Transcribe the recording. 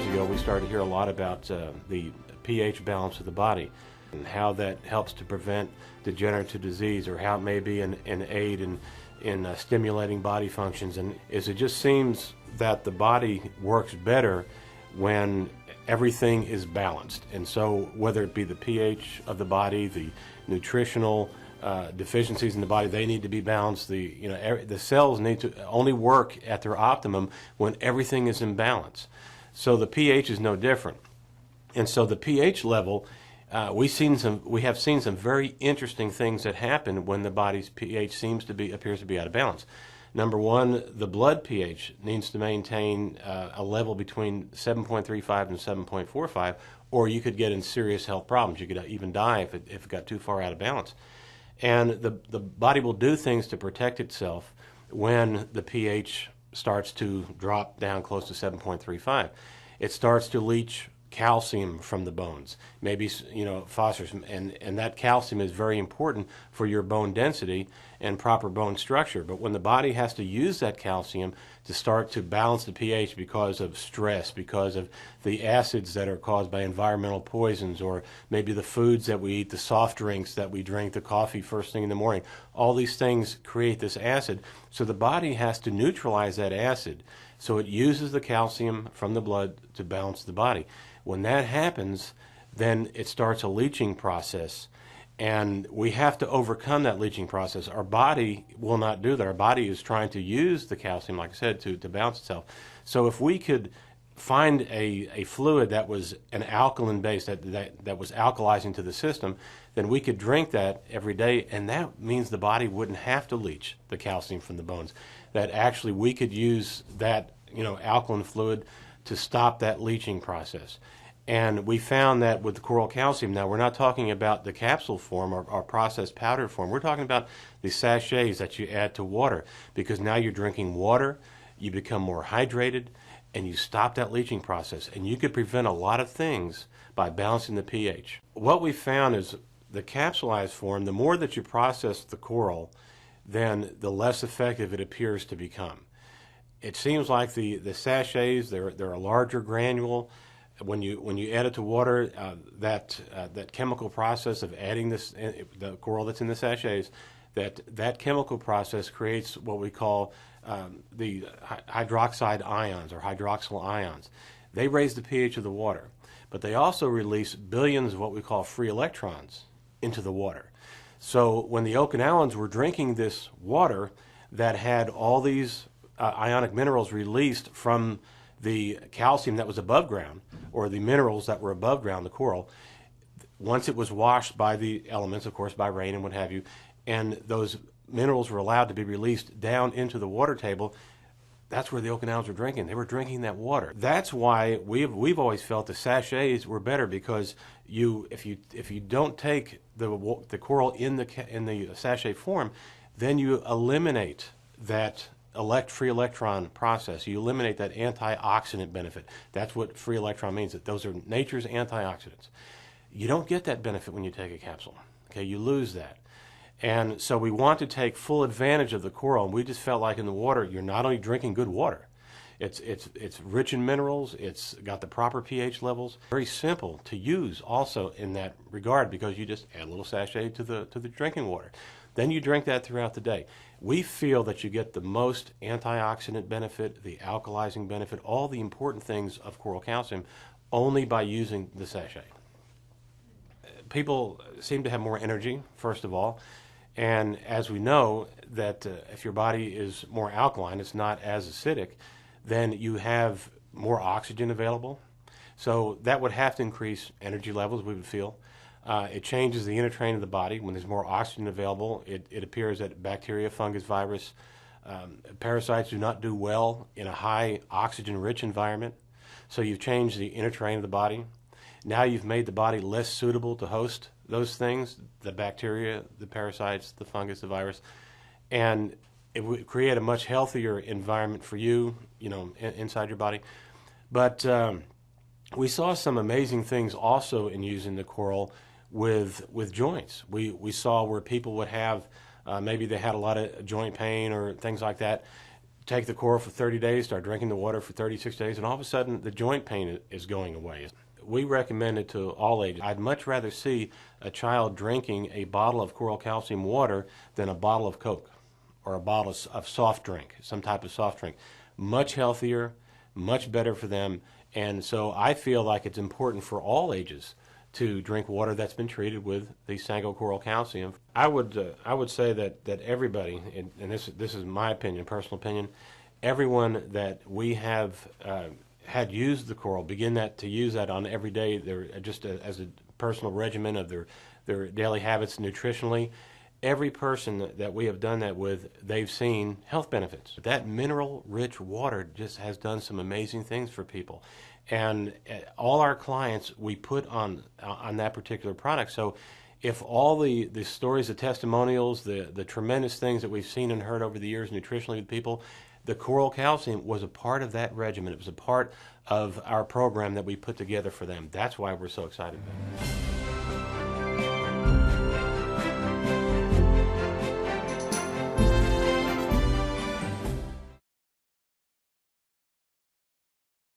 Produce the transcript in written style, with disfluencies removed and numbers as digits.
years ago, we started to hear a lot about the pH balance of the body and how that helps to prevent degenerative disease, or how it may be an aid in stimulating body functions. And it just seems that the body works better when everything is balanced. And so whether it be the pH of the body, the nutritional deficiencies in the body, they need to be balanced. The cells need to only work at their optimum when everything is in balance. So the pH is no different. And so the pH level, we have seen some very interesting things that happen when the body's pH appears to be out of balance. Number one, the blood pH needs to maintain a level between 7.35 and 7.45, or you could get in serious health problems. You could even die if it got too far out of balance. And the body will do things to protect itself when the pH starts to drop down close to 7.35. It starts to leach calcium from the bones, maybe phosphorus, and that calcium is very important for your bone density and proper bone structure. But when the body has to use that calcium to start to balance the pH because of stress, because of the acids that are caused by environmental poisons, or maybe the foods that we eat, the soft drinks that we drink, the coffee first thing in the morning, all these things create this acid. So the body has to neutralize that acid. So it uses the calcium from the blood to balance the body. When that happens, then it starts a leaching process, and we have to overcome that leaching process. Our body will not do that. Our body is trying to use the calcium, like I said, to balance itself. So if we could find a fluid that was an alkaline base, that was alkalizing to the system, then we could drink that every day, and that means the body wouldn't have to leach the calcium from the bones. That actually we could use that alkaline fluid to stop that leaching process. And we found that with the Coral Calcium, now we're not talking about the capsule form or processed powder form. We're talking about the sachets that you add to water, because now you're drinking water, you become more hydrated, and you stop that leaching process. And you could prevent a lot of things by balancing the pH. What we found is the capsulized form, the more that you process the coral, then the less effective it appears to become. It seems like the sachets, they're a larger granule. When you add it to water, that chemical process of adding the coral that's in the sachets, that chemical process creates what we call the hydroxide ions, or hydroxyl ions. They raise the pH of the water, but they also release billions of what we call free electrons into the water. So when the Okinawans were drinking this water that had all these ionic minerals released from the calcium that was above ground, or the minerals that were above ground, the coral, once it was washed by the elements, of course, by rain and what have you, and those minerals were allowed to be released down into the water table, that's where the Okinawans were drinking. They were drinking that water. That's why we've always felt the sachets were better, because if you don't take the coral in the sachet form, then you eliminate that free electron process. You eliminate that antioxidant benefit. That's what free electron means, that those are nature's antioxidants. You don't get that benefit when you take a capsule. Okay, you lose that. And so we want to take full advantage of the coral, and we just felt like in the water, you're not only drinking good water, it's rich in minerals, it's got the proper pH levels. Very simple to use also in that regard, because you just add a little sachet to the drinking water. Then you drink that throughout the day. We feel that you get the most antioxidant benefit, the alkalizing benefit, all the important things of Coral Calcium only by using the sachet. People seem to have more energy, first of all, and as we know that if your body is more alkaline, it's not as acidic, then you have more oxygen available. So that would have to increase energy levels, we would feel. It changes the inner train of the body. When there's more oxygen available, it appears that bacteria, fungus, virus, parasites do not do well in a high oxygen-rich environment. So you've changed the inner train of the body. Now you've made the body less suitable to host those things, the bacteria, the parasites, the fungus, the virus, and it would create a much healthier environment for you, inside your body. But we saw some amazing things also in using the coral with joints. We saw where people would have, maybe they had a lot of joint pain or things like that. take the coral for 30 days, start drinking the water for 36 days, and all of a sudden the joint pain is going away. We recommend it to all ages. I'd much rather see a child drinking a bottle of Coral Calcium water than a bottle of Coke or a bottle of soft drink, some type of soft drink. Much healthier, much better for them, and so I feel like it's important for all ages to drink water that's been treated with the Sango Coral Calcium. I would say that everybody, and this is my opinion, personal opinion, everyone that we have had used the coral begin to use that on every day. They're just as a personal regimen of their daily habits nutritionally. Every person that we have done that with, they've seen health benefits. That mineral-rich water just has done some amazing things for people. And all our clients we put on that particular product. So if all the stories, the testimonials, the tremendous things that we've seen and heard over the years nutritionally with people, the Coral Calcium was a part of that regimen. It was a part of our program that we put together for them. That's why we're so excited about it.